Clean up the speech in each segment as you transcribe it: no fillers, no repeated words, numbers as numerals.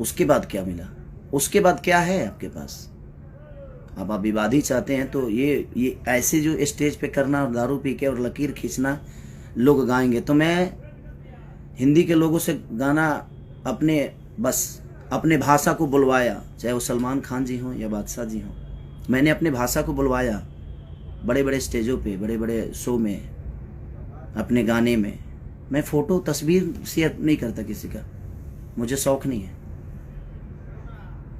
उसके बाद क्या मिला? उसके बाद क्या है आपके पास? अब आप विवाद ही चाहते हैं तो ये ऐसे जो स्टेज पे करना और दारू पी के और लकीर खींचना लोग गाएंगे, तो मैं हिंदी के लोगों से गाना अपने भाषा को बुलवाया, चाहे वो सलमान खान जी हों या बादशाह जी हों। मैंने अपने भाषा को बुलवाया बड़े बड़े स्टेजों पे, बड़े बड़े शो में, अपने गाने में। मैं फ़ोटो तस्वीर शेयर नहीं करता किसी का, मुझे शौक़ नहीं है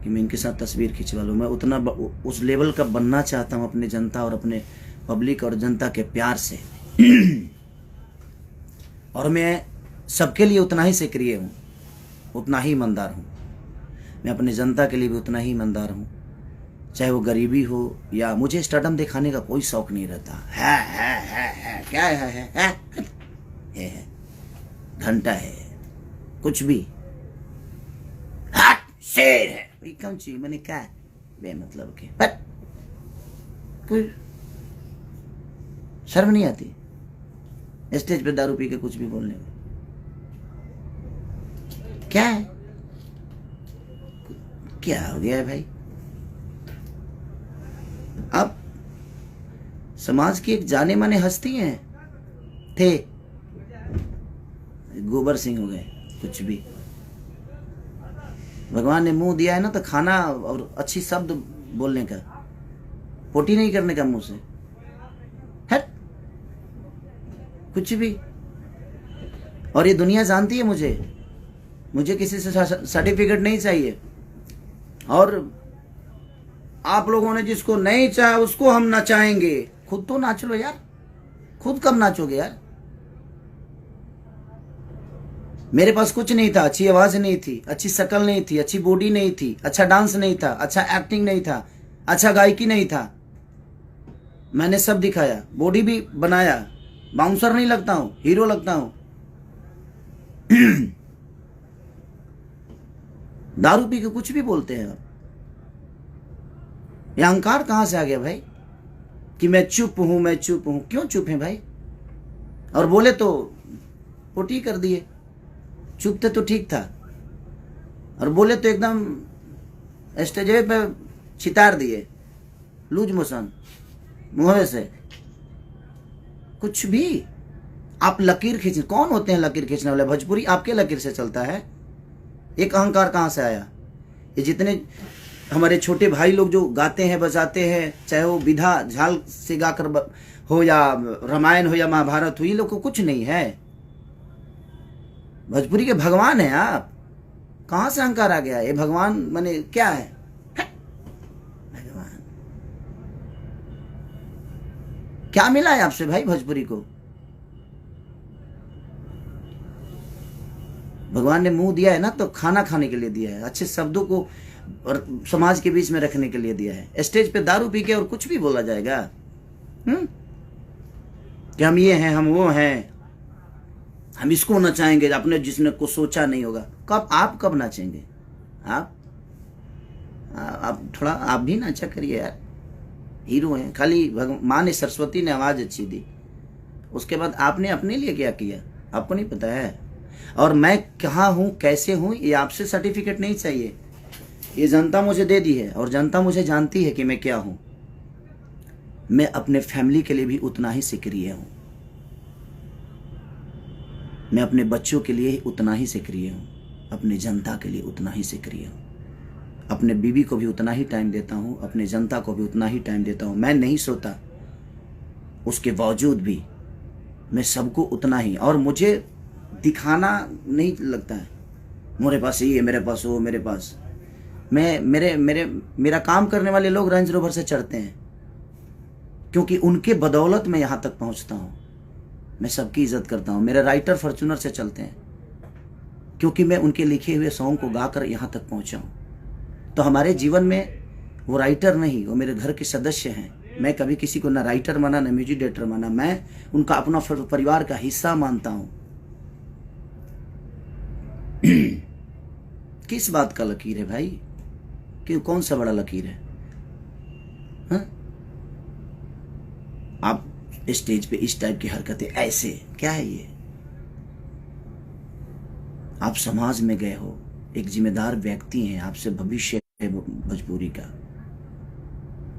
कि मैं इनके साथ तस्वीर खिंचवा लूँ। मैं उतना उस लेवल का बनना चाहता हूँ अपने जनता और अपने पब्लिक और जनता के प्यार से। और मैं सबके लिए उतना ही सक्रिय हूँ, उतना ही ईमानदार हूँ। मैं अपने जनता के लिए भी उतना ही ईमानदार हूँ, चाहे वो गरीबी हो या मुझे स्टारडम दिखाने का कोई शौक़ नहीं रहता। है क्या है घंटा है कुछ भी, शेर है कौन सी, मैंने क्या बेमतलब के, पर कोई शर्म नहीं आती स्टेज पे दारू पी के कुछ भी बोलने में? क्या है, क्या हो गया है भाई? अब समाज की एक जाने माने हस्ती हैं, थे, गोबर सिंह हो गए, कुछ भी। भगवान ने मुंह दिया है ना तो खाना और अच्छी शब्द बोलने का, पोटी नहीं करने का मुंह से, हट कुछ भी। और ये दुनिया जानती है मुझे किसी से सर्टिफिकेट नहीं चाहिए। और आप लोगों ने जिसको नहीं चाहा उसको हम नचाएंगे। खुद तो नाच लो यार, खुद कब नाचोगे यार? मेरे पास कुछ नहीं था, अच्छी आवाज नहीं थी, अच्छी शक्ल नहीं थी, अच्छी बॉडी नहीं थी, अच्छा डांस नहीं था, अच्छा एक्टिंग नहीं था, अच्छा गायकी नहीं था। मैंने सब दिखाया, बॉडी भी बनाया, बाउंसर नहीं लगता हूं, हीरो लगता हूं। दारू पी के कुछ भी बोलते हैं आप। ये अहंकार कहां से आ गया भाई कि मैं चुप हूं? क्यों चुप है भाई? और बोले तो पोटी कर दिए, चुप थे तो ठीक था, और बोले तो एकदम स्टेज पे छितार दिए, लूज मोशन मुंह से। कुछ भी आप लकीर खींच, कौन होते हैं लकीर खींचने वाले? भोजपुरी आपके लकीर से चलता है। एक अहंकार कहां से आया? ये जितने हमारे छोटे भाई लोग जो गाते हैं बजाते हैं, चाहे वो विधा झाल से गाकर हो या रामायण हो या महाभारत हो, ये लोग को कुछ नहीं है। भोजपुरी के भगवान है आप। कहां से अहंकार आ गया? ये भगवान माने क्या है? भगवान क्या मिला है आपसे भाई भोजपुरी को? भगवान ने मुंह दिया है ना तो खाना खाने के लिए दिया है, अच्छे शब्दों को और समाज के बीच में रखने के लिए दिया है। स्टेज पे दारू पी के और कुछ भी बोला जाएगा कि हम ये हैं, हम वो हैं, हम इसको नचाएंगे, आपने जिसने को सोचा नहीं होगा। कब नाचेंगे आप थोड़ा आप भी नाचा करिए यार, हीरो हैं। खाली माँ ने, सरस्वती ने आवाज अच्छी दी, उसके बाद आपने अपने लिए क्या किया आपको नहीं पता है। और मैं कहाँ हूँ, कैसे हूँ, ये आपसे सर्टिफिकेट नहीं चाहिए, ये जनता मुझे दे दी है और जनता मुझे जानती है कि मैं क्या हूँ। मैं अपने फैमिली के लिए भी उतना ही सक्रिय हूँ, मैं अपने बच्चों के लिए उतना ही सक्रिय हूँ, अपने जनता के लिए उतना ही सक्रिय हूँ, अपने बीवी को भी उतना ही टाइम देता हूँ, अपने जनता को भी उतना ही टाइम देता हूँ। मैं नहीं सोता, उसके बावजूद भी मैं सबको उतना ही, और मुझे दिखाना नहीं लगता है मेरे पास ये, मेरे पास वो, मेरे पास मेरा काम करने वाले लोग रेंज रोवर से चढ़ते हैं क्योंकि उनके बदौलत मैं यहाँ तक पहुँचता हूँ। मैं सबकी इज्जत करता हूँ। मेरे राइटर फॉर्च्यूनर से चलते हैं क्योंकि मैं उनके लिखे हुए सॉन्ग को गाकर यहाँ तक पहुँचा हूँ। तो हमारे जीवन में वो राइटर नहीं, वो मेरे घर के सदस्य हैं। मैं कभी किसी को ना राइटर माना ना म्यूजिक डायरेक्टर माना, मैं उनका अपना परिवार का हिस्सा मानता हूँ। किस बात का लकीर है भाई? कि कौन सा बड़ा लकीर है? हा? आप स्टेज पे इस टाइप की हरकतें, ऐसे क्या है ये? आप समाज में गए हो, एक जिम्मेदार व्यक्ति हैं, आपसे भविष्य है भोजपुरी का।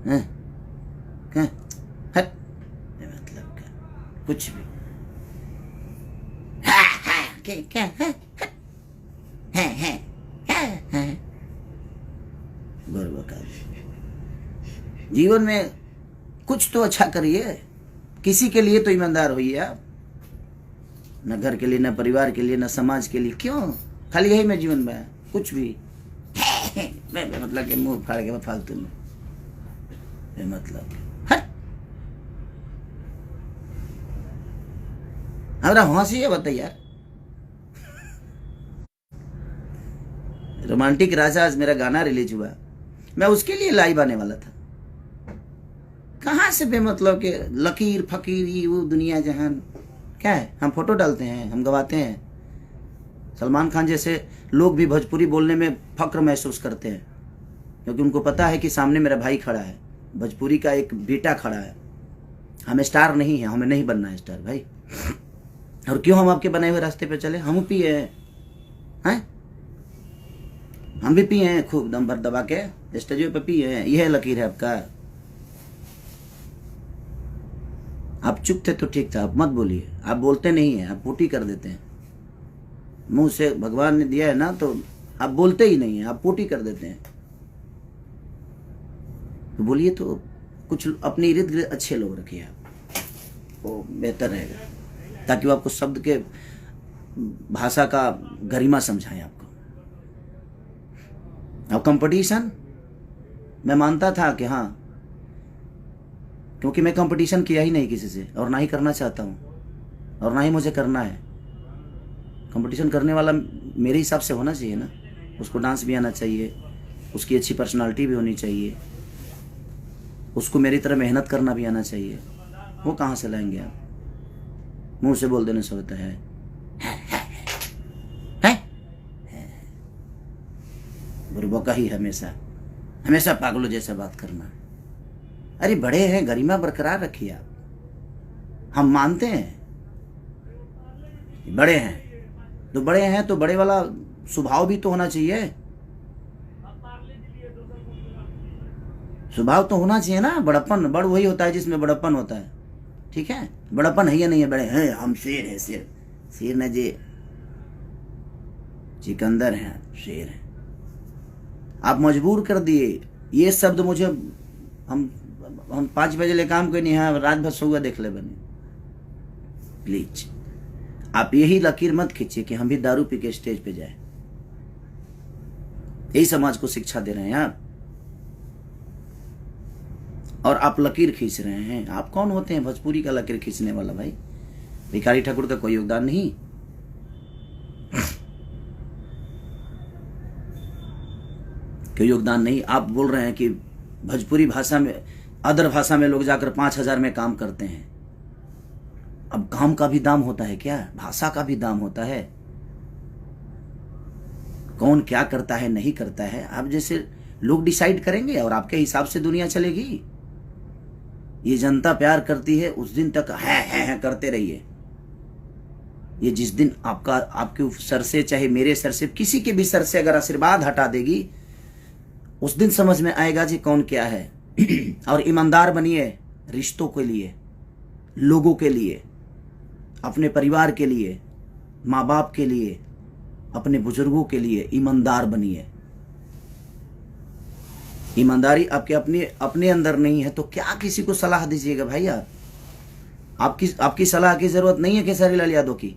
हैं क्या हट मतलब का कुछ भी क्या है का। जीवन में कुछ तो अच्छा करिए, किसी के लिए तो ईमानदार होइए आप, न घर के लिए, न परिवार के लिए, न समाज के लिए। क्यों खाली यही में जीवन में कुछ भी मतलब के मुंह फाड़ के फालतू में मतलब हमारा हंसी है बताइए यार। रोमांटिक राजा आज मेरा गाना रिलीज हुआ, मैं उसके लिए लाइव आने वाला था। कहाँ से बेमतलब के लकीर फकीर ये वो दुनिया जहान क्या है। हम फोटो डालते हैं, हम गवाते हैं। सलमान खान जैसे लोग भी भोजपुरी बोलने में फक्र महसूस करते हैं, क्योंकि उनको पता है कि सामने मेरा भाई खड़ा है, भोजपुरी का एक बेटा खड़ा है। हम स्टार नहीं है, हमें नहीं बनना है स्टार भाई। और क्यों हम आपके बनाए हुए रास्ते पे चले। हम पिए हैं, हम भी पिए हैं खूब दम भर दबा के स्टेज पे पिए हैं। यह लकीर है आपका। आप चुप थे तो ठीक था, आप मत बोलिए। आप बोलते नहीं हैं, आप पोटी कर देते हैं। मुंह से भगवान ने दिया है ना, तो आप बोलते ही नहीं हैं, आप पोटी कर देते हैं। तो बोलिए तो कुछ अपने इर्द गिर्द अच्छे लोग रखिए आप, वो बेहतर रहेगा, ताकि वो आपको शब्द के भाषा का गरिमा समझाएं आपको। अब कंपटीशन मैं मानता था कि हाँ, क्योंकि मैं कंपटीशन किया ही नहीं किसी से, और ना ही करना चाहता हूँ, और ना ही मुझे करना है। कंपटीशन करने वाला मेरे हिसाब से होना चाहिए ना, उसको डांस भी आना चाहिए, उसकी अच्छी पर्सनालिटी भी होनी चाहिए, उसको मेरी तरह मेहनत करना भी आना चाहिए। वो कहाँ से लाएंगे आप। मुंह से बोल देने से होता है। बुरबका ही हमेशा पागलों जैसा बात करना। अरे बड़े हैं, गरिमा बरकरार रखिए आप। हम मानते हैं बड़े हैं, तो बड़े वाला स्वभाव भी तो होना चाहिए। स्वभाव तो होना चाहिए ना। बड़प्पन, बड़ वही होता है जिसमें बड़प्पन होता है। ठीक है, बड़प्पन है या नहीं है। बड़े हैं, हम शेर है, शेर न जी, सिकंदर हैं, शेर है। आप मजबूर कर दिए ये शब्द मुझे। हम 5 बजे ले काम कोई नहीं है, रात भर सोगा देख ले बने। प्लीज आप यही लकीर मत खींचिए कि हम भी दारू पी के स्टेज पे जाए। यही समाज को शिक्षा दे रहे हैं आप, और आप लकीर खींच रहे हैं। आप कौन होते हैं भोजपुरी का लकीर खींचने वाला भाई। भिखारी ठाकुर का कोई योगदान नहीं। कोई योगदान नहीं। आप बोल रहे हैं कि भोजपुरी भाषा में, अदर भाषा में लोग जाकर 5,000 में काम करते हैं। अब काम का भी दाम होता है क्या? भाषा का भी दाम होता है। कौन क्या करता है नहीं करता है, आप जैसे लोग डिसाइड करेंगे और आपके हिसाब से दुनिया चलेगी। ये जनता प्यार करती है, उस दिन तक है करते रहिए। ये जिस दिन आपके सर से, चाहे मेरे सर से, किसी के भी सर से अगर आशीर्वाद हटा देगी, उस दिन समझ में आएगा जी कौन क्या है। और ईमानदार बनिए रिश्तों के लिए, लोगों के लिए, अपने परिवार के लिए, माँ बाप के लिए, अपने बुजुर्गों के लिए ईमानदार बनिए। ईमानदारी आपके अपने अंदर नहीं है तो क्या किसी को सलाह दीजिएगा भाई आप। आपकी सलाह की जरूरत नहीं है खेसारी लाल यादव की।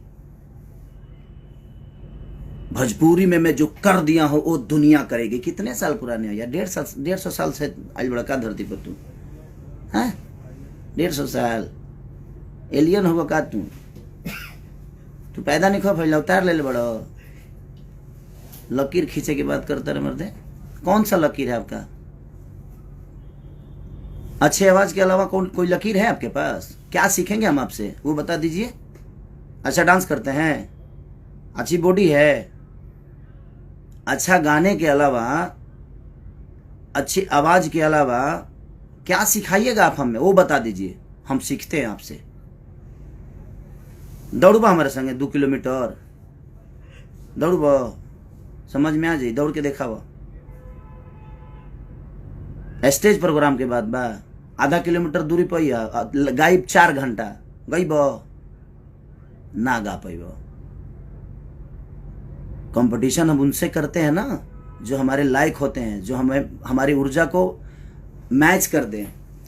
भोजपुरी में मैं जो कर दिया हूं वो दुनिया करेगी। कितने साल पुराने हो यार? 150 साल से आज बड़का धरती पर तू है। 150 साल एलियन होगा का तू पैदा नहीं खो फैला उतार ले बड़ो। लकीर खींचे की बात करता रहे मर्दे। कौन सा लकीर है आपका? अच्छे आवाज के अलावा कोई लकीर है आपके पास? क्या सीखेंगे हम आपसे, वो बता दीजिए। अच्छा डांस करते हैं, अच्छी बॉडी है, अच्छा गाने के अलावा, अच्छी आवाज के अलावा क्या सिखाइएगा आप हमें, वो बता दीजिए। हम सीखते हैं आपसे। दौड़बा हमारे संगे 2 किलोमीटर दौड़बा, समझ में आ जाए, दौड़ के देखा हुआ स्टेज प्रोग्राम के बाद बा आधा किलोमीटर दूरी पर गायब 4 घंटा गई ना गा पाई। कंपटीशन हम उनसे करते हैं ना जो हमारे लायक होते हैं, जो हमें हमारी ऊर्जा को मैच कर दें।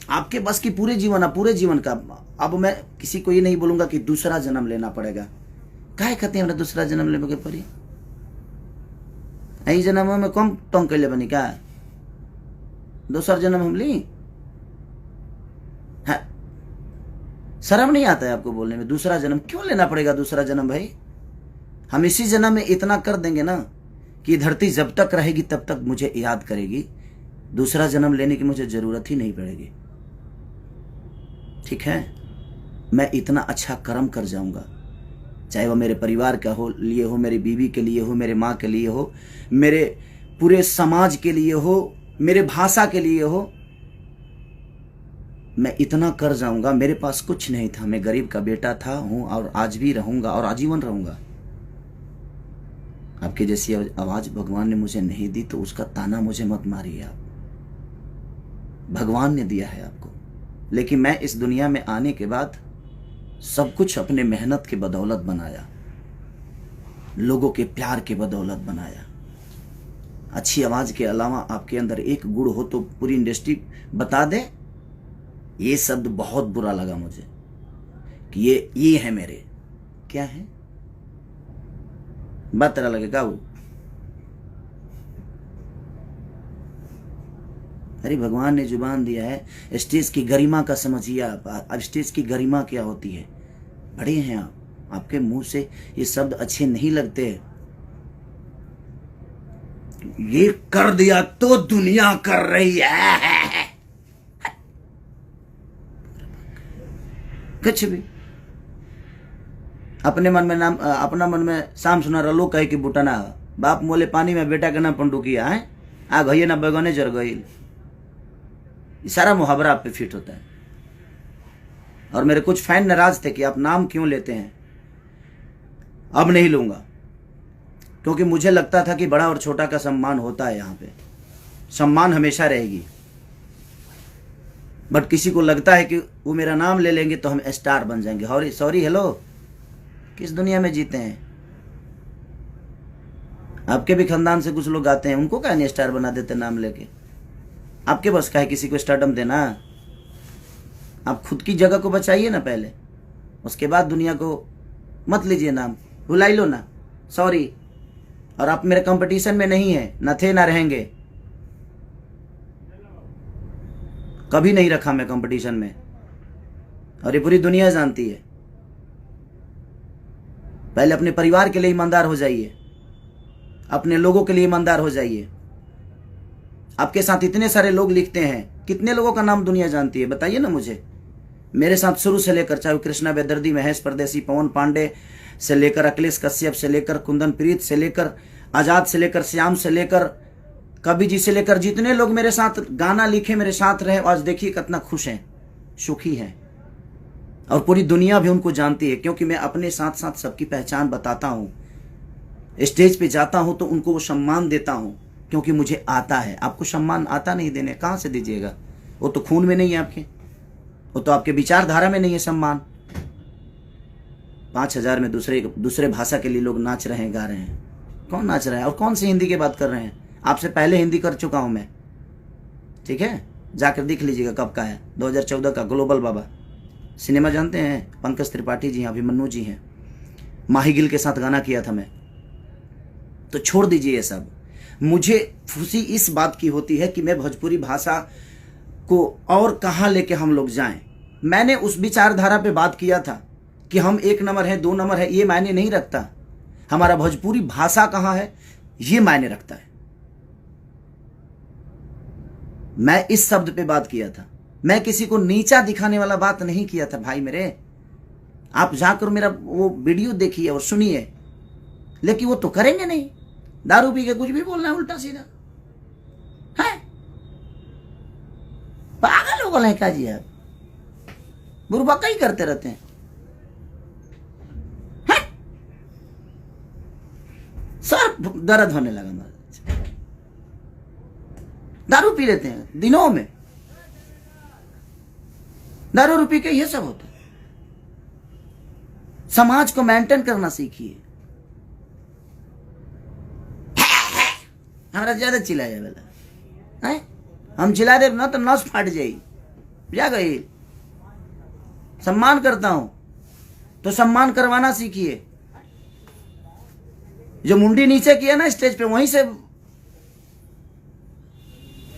आपके बस की पूरे जीवन का। अब मैं किसी को ये नहीं बोलूंगा कि दूसरा जन्म लेना पड़ेगा। काहे कहते हैं दूसरा जन्म लेने के पड़ी? यही जन्म में कम तंग कैले बनी का दूसरा जन्म हम ली? है शर्म नहीं आता है आपको बोलने में? दूसरा जन्म क्यों लेना पड़ेगा? दूसरा जन्म भाई हम इसी जन्म में इतना कर देंगे ना कि धरती जब तक रहेगी तब तक मुझे याद करेगी। दूसरा जन्म लेने की मुझे जरूरत ही नहीं पड़ेगी। ठीक है, मैं इतना अच्छा कर्म कर जाऊंगा, चाहे वो मेरे परिवार का हो लिए हो, मेरी बीवी के लिए हो, मेरे माँ के लिए हो, मेरे पूरे समाज के लिए हो, मेरे भाषा के लिए हो। मैं इतना कर जाऊंगा। मेरे पास कुछ नहीं था, मैं गरीब का बेटा था, हूं और आज भी रहूंगा और आजीवन रहूंगा। आपके जैसी आवाज भगवान ने मुझे नहीं दी तो उसका ताना मुझे मत मारिए आप। भगवान ने दिया है आपको, लेकिन मैं इस दुनिया में आने के बाद सब कुछ अपने मेहनत के बदौलत बनाया, लोगों के प्यार के बदौलत बनाया। अच्छी आवाज के अलावा आपके अंदर एक गुण हो तो पूरी इंडस्ट्री बता दे। ये शब्द बहुत बुरा लगा मुझे कि ये है मेरे, क्या है बात तरह लगेगा वो। अरे भगवान ने जुबान दिया है, स्टेज की गरिमा का समझिए आप। अब स्टेज की गरिमा क्या होती है? बड़े हैं आप, आपके मुंह से ये शब्द अच्छे नहीं लगते। ये कर दिया तो दुनिया कर रही है, कुछ भी अपने मन में नाम, अपना मन में शाम सुना रलो कहे कि बुटना बाप मोले पानी में बेटा के नाम पंडुकिया है आ भैया ना बैगने जर गई। सारा मुहावरा आप पे फिट होता है। और मेरे कुछ फैन नाराज थे कि आप नाम क्यों लेते हैं। अब नहीं लूंगा, क्योंकि मुझे लगता था कि बड़ा और छोटा का सम्मान होता है, यहाँ पे सम्मान हमेशा रहेगी। बट किसी को लगता है कि वो मेरा नाम ले लेंगे तो हम स्टार बन जाएंगे। सॉरी हेलो, किस दुनिया में जीते हैं? आपके भी खानदान से कुछ लोग आते हैं, उनको क्या नहीं स्टार बना देते नाम लेके? आपके बस का है किसी को स्टारडम देना? आप खुद की जगह को बचाइए ना पहले, उसके बाद दुनिया को मत लीजिए नाम, भुलाई लो ना। सॉरी, और आप मेरे कंपटीशन में नहीं है, न थे ना रहेंगे, कभी नहीं रखा मैं कंपटीशन में, और ये पूरी दुनिया जानती है। पहले अपने परिवार के लिए ईमानदार हो जाइए, अपने लोगों के लिए ईमानदार हो जाइए। आपके साथ इतने सारे लोग लिखते हैं, कितने लोगों का नाम दुनिया जानती है बताइए ना मुझे। मेरे साथ शुरू से लेकर, चाहे कृष्णा बेदर्दी, महेश परदेसी, पवन पांडे से लेकर अखिलेश कश्यप से लेकर कुंदन प्रीत से लेकर आजाद से लेकर श्याम से लेकर कवि जी से लेकर जितने लोग मेरे साथ गाना लिखे, मेरे साथ रहे, आज देखिए कितना खुश हैं, सुखी हैं। और पूरी दुनिया भी उनको जानती है, क्योंकि मैं अपने साथ साथ सबकी पहचान बताता हूं। स्टेज पे जाता हूं तो उनको वो सम्मान देता हूं, क्योंकि मुझे आता है। आपको सम्मान आता नहीं देने, कहां से दीजिएगा? वो तो खून में नहीं है आपके, वो तो आपके विचारधारा में नहीं है सम्मान। 5000 में दूसरे भाषा के लिए लोग नाच रहे हैं, गा रहे हैं। कौन नाच रहा है और कौन सी हिंदी की बात कर रहे हैं? आपसे पहले हिंदी कर चुका हूं मैं, ठीक है, जाकर देख लीजिएगा कब का है, 2014 का। ग्लोबल बाबा सिनेमा जानते हैं? पंकज त्रिपाठी जी हैं, अभिमन्यु जी हैं, माही गिल के साथ गाना किया था मैं। तो छोड़ दीजिए ये सब। मुझे खुशी इस बात की होती है कि मैं भोजपुरी भाषा को और कहाँ लेके हम लोग जाएं। मैंने उस विचारधारा पे बात किया था कि हम 1 नंबर है, 2 नंबर है, ये मायने नहीं रखता। हमारा भोजपुरी भाषा कहाँ है ये मायने रखता है। मैं इस शब्द पे बात किया था, मैं किसी को नीचा दिखाने वाला बात नहीं किया था भाई मेरे। आप जाकर मेरा वो वीडियो देखिए और सुनिए, लेकिन वो तो करेंगे नहीं। दारू पी के कुछ भी बोलना है उल्टा सीधा है। पागल हो गए का जी आप, बुरबका ही करते रहते हैं। सर दर्द होने लगा महाराज। दारू पी लेते हैं दिनों में, दारू पी के ये सब होता है। समाज को मेंटेन करना सीखिए। हमारा ज्यादा चिल्लाया वाला है, हम चिल्ला दे ना तो नस फाट जाई, जा गई। सम्मान करता हूं तो सम्मान करवाना सीखिए। जो मुंडी नीचे किया ना स्टेज पे, वहीं से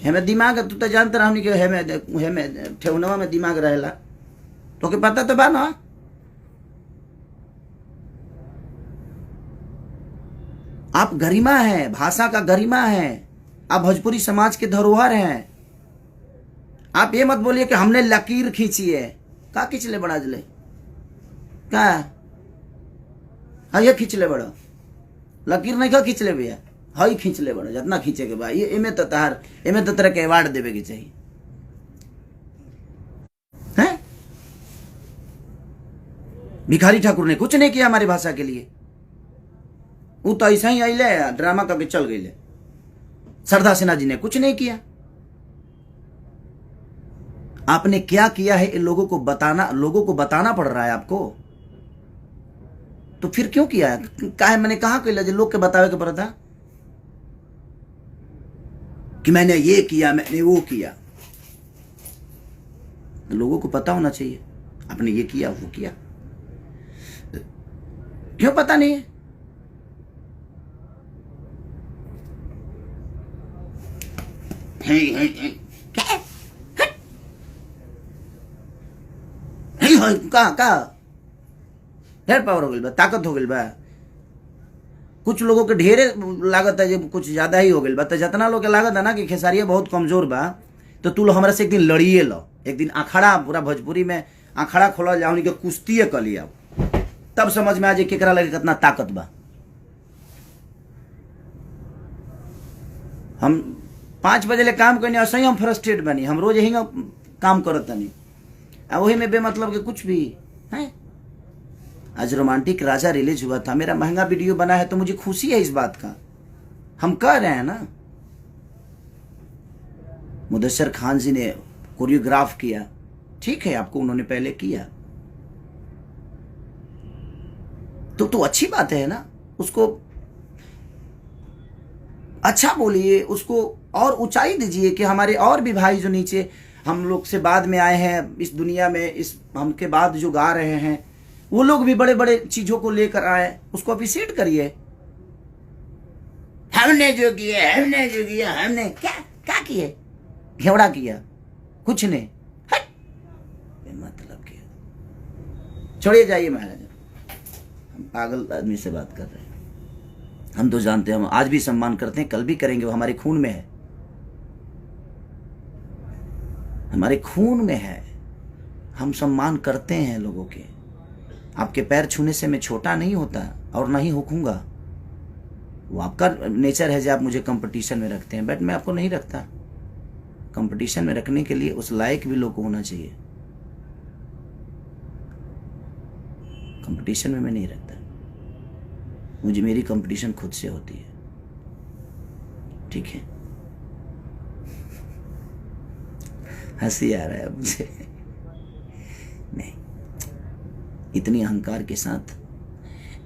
हमें दिमाग, तू तो जानता रहा कि हमें ठेवनवा में दिमाग रहेला, तो के पता तो बा ना। आप गरिमा हैं, भाषा का गरिमा है, आप भोजपुरी समाज के धरोहर हैं। आप ये मत बोलिए कि हमने लकीर खींची है। का खींच ले बड़ा जले का? हाँ ये खींच ले बड़ा, लकीर नहीं का खींच ले भैया, हई खींच ले बड़ा, जितना खींचे के बाद। ये एमे तो तरह के अवार्ड देवे के चाहिए हैं? भिखारी ठाकुर ने कुछ नहीं किया हमारी भाषा के लिए, वो तो ऐसा ही आइले ड्रामा करके चल गए। सरदार सिन्हा जी ने कुछ नहीं किया। आपने क्या किया है लोगों को बताना पड़ रहा है आपको, तो फिर क्यों किया है? काहे मैंने कहा कि लोग के बतावे के पड़ा था कि मैंने ये किया, मैंने वो किया। लोगों को पता होना चाहिए आपने ये किया वो किया। क्यों पता नहीं है? का ढेर पावर हो गई बा, ताकत हो गई बा। कुछ लोगों के ढेरे लागत है, जब कुछ ज्यादा ही हो गई बा। तो जितना लोग के लागत है ना कि खेसारिया बहुत कमजोर बा, तो तू लोग हमारे से एक दिन लड़िए लो। एक दिन अखाड़ा, पूरा भोजपुरी में अखाड़ा खोला जाओ, उनके कुश्ती कर लिया, तब समझ में आ जाए केकरा लगे कितना ताकत बा। हम 5 बजे ले काम करने, ऐसे ही हम फ्रस्ट्रेट बनी। हम रोज यही काम करत नहीं, वही में बेमतलब के कुछ भी है। आज रोमांटिक राजा रिलीज हुआ था, मेरा महंगा वीडियो बना है, तो मुझे खुशी है इस बात का। हम कह रहे हैं ना, मुदस्सर खान जी ने कोरियोग्राफ किया, ठीक है, आपको उन्होंने पहले किया तो अच्छी बात है ना। उसको अच्छा बोलिए, उसको और ऊंचाई दीजिए कि हमारे और भी भाई जो नीचे हम लोग से बाद में आए हैं इस दुनिया में, इस हमके बाद जो गा रहे हैं, वो लोग भी बड़े बड़े चीजों को लेकर आए, उसको अप्रिशिएट करिए। हमने जो किया हमने क्या किए? घेवड़ा किया, कुछ नहीं, मतलब किया। छोड़िए, जाइए महाराज, हम पागल आदमी से बात कर रहे हैं। हम तो जानते हैं, हम आज भी सम्मान करते हैं, कल भी करेंगे, वो हमारे खून में है, हमारे खून में है। हम सम्मान करते हैं लोगों के। आपके पैर छूने से मैं छोटा नहीं होता और नहीं होऊंगा। वो आपका नेचर है जो आप मुझे कंपटीशन में रखते हैं, बट मैं आपको नहीं रखता। कंपटीशन में रखने के लिए उस लायक भी लोग को होना चाहिए। कंपटीशन में मैं नहीं रखता, मुझे मेरी कंपटीशन खुद से होती है, ठीक है? हंसी आ रहा है मुझे। नहीं, इतनी अहंकार के साथ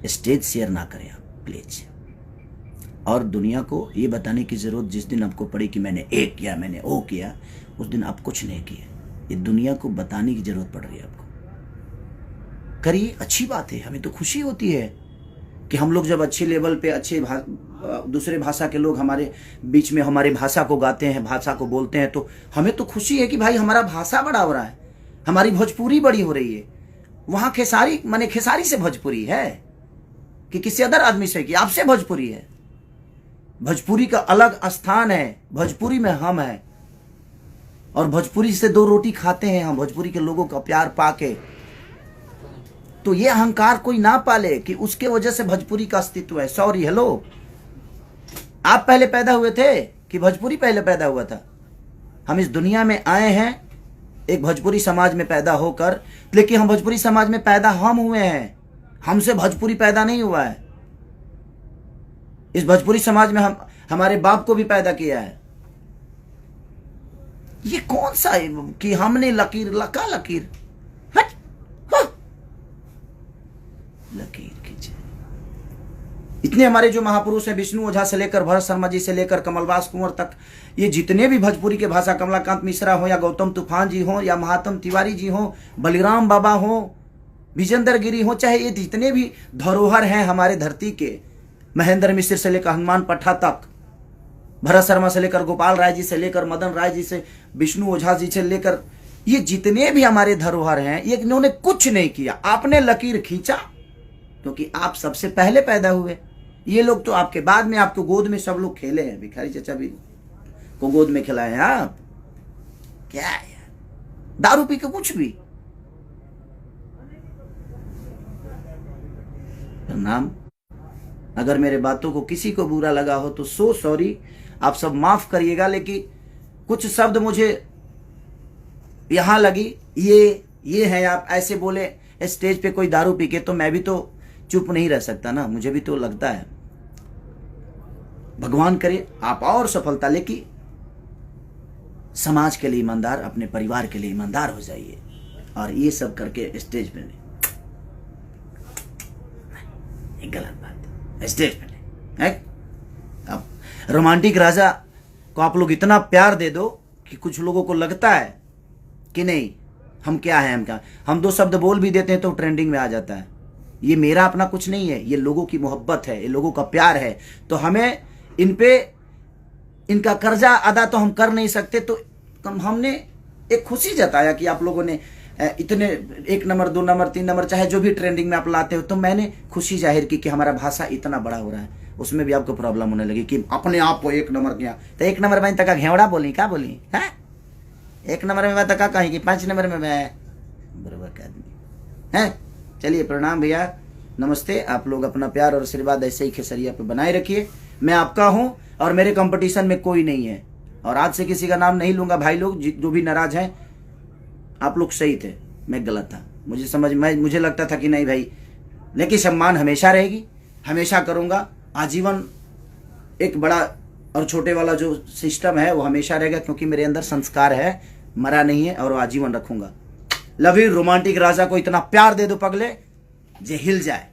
स्टेज शेयर ना करें आप प्लीज। और दुनिया को ये बताने की जरूरत जिस दिन आपको पड़ी कि मैंने ये किया, मैंने वो किया, उस दिन आप कुछ नहीं किए। ये दुनिया को बताने की जरूरत पड़ रही है आपको। करिए, अच्छी बात है, हमें तो खुशी होती है कि हम लोग जब अच्छे लेवल पे दूसरे भाषा के लोग हमारे बीच में हमारी भाषा को गाते हैं, भाषा को बोलते हैं, तो हमें तो खुशी है कि भाई हमारा भाषा बड़ा हो रहा है, हमारी भोजपुरी बड़ी हो रही है। वहां खेसारी माने खेसारी से भोजपुरी है कि किसी अदर आदमी से, कि आपसे भोजपुरी है। भोजपुरी का अलग स्थान है, भोजपुरी में हम हैं, और भोजपुरी से 2 रोटी खाते हैं हम, भोजपुरी के लोगों का प्यार पाके। तो ये अहंकार कोई ना पाले कि उसके वजह से भोजपुरी का अस्तित्व है। सॉरी, हेलो, आप पहले पैदा हुए थे कि भोजपुरी पहले पैदा हुआ था? हम इस दुनिया में आए हैं एक भोजपुरी समाज में पैदा होकर, लेकिन हम भोजपुरी समाज में पैदा हम हुए हैं, हमसे भोजपुरी पैदा नहीं हुआ है। इस भोजपुरी समाज में हमारे बाप को भी पैदा किया है। ये कौन सा है कि हमने लकीर लका लकीर हट लकीर खींचे। इतने हमारे जो महापुरुष हैं, विष्णु ओझा से लेकर भरत शर्मा जी से लेकर कमलवास कुंवर तक, ये जितने भी भोजपुरी के भाषा, कमलाकांत मिश्रा हो या गौतम तूफान जी हो या महात्म तिवारी जी हो, बलिराम बाबा हो, विजेंद्र गिरी हो, चाहे ये जितने भी धरोहर हैं हमारे धरती के, महेंद्र मिश्र से लेकर हनुमान पट्टा तक, भरत शर्मा से लेकर गोपाल राय जी से लेकर मदन राय जी से, विष्णु ओझा जी से लेकर, ये जितने भी हमारे धरोहर हैं, ये इन्होंने कुछ नहीं किया। आपने लकीर खींचा क्योंकि आप सबसे पहले पैदा हुए। ये लोग तो आपके बाद में, आपको गोद में सब लोग खेले हैं। भिखारी चचा भी को गोद में खिलाए हैं आप। क्या है दारू पी के कुछ भी। नाम अगर मेरे बातों को किसी को बुरा लगा हो तो सो सॉरी, आप सब माफ करिएगा। लेकिन कुछ शब्द मुझे यहां लगी, ये है, आप ऐसे बोले स्टेज पे कोई दारू पी के, तो मैं भी तो चुप नहीं रह सकता ना, मुझे भी तो लगता है। भगवान करे आप और सफलता लेके समाज के लिए ईमानदार, अपने परिवार के लिए ईमानदार हो जाइए। और ये सब करके स्टेज पे नहीं, गलत बात है। स्टेज पे नहीं है। अब रोमांटिक राजा को आप लोग इतना प्यार दे दो कि कुछ लोगों को लगता है कि नहीं हम क्या हैं, हम दो शब्द बोल भी देते हैं तो ट्रेंडिंग में आ जाता है। ये मेरा अपना कुछ नहीं है, ये लोगों की मोहब्बत है, ये लोगों का प्यार है। तो हमें इन पे इनका कर्जा अदा तो हम कर नहीं सकते, तो हमने एक खुशी जताया कि आप लोगों ने इतने 1 नंबर 2 नंबर 3 नंबर चाहे जो भी ट्रेंडिंग में आप लाते हो, तो मैंने खुशी जाहिर की कि हमारा भाषा इतना बड़ा हो रहा है। उसमें भी आपको प्रॉब्लम होने लगी कि अपने आप को 1 नंबर किया, तो 1 नंबर में तक घेवड़ा बोली, क्या बोली है, 1 नंबर में मैं तक कहीं कि 5 नंबर में मैं बराबर का आदमी है। चलिए प्रणाम भैया, नमस्ते। आप लोग अपना प्यार और आशीर्वाद ऐसे ही खेसरिया पे बनाए रखिए। मैं आपका हूं और मेरे कंपटीशन में कोई नहीं है। और आज से किसी का नाम नहीं लूंगा। भाई लोग जो भी नाराज हैं, आप लोग सही थे, मैं गलत था। मुझे लगता था कि नहीं भाई, लेकिन सम्मान हमेशा रहेगी, हमेशा करूंगा आजीवन। एक बड़ा और छोटे वाला जो सिस्टम है वो हमेशा रहेगा, क्योंकि मेरे अंदर संस्कार है, मरा नहीं है और वो आजीवन रखूंगा। Love you. रोमांटिक राजा को इतना प्यार दे दो पगले जे हिल जाए।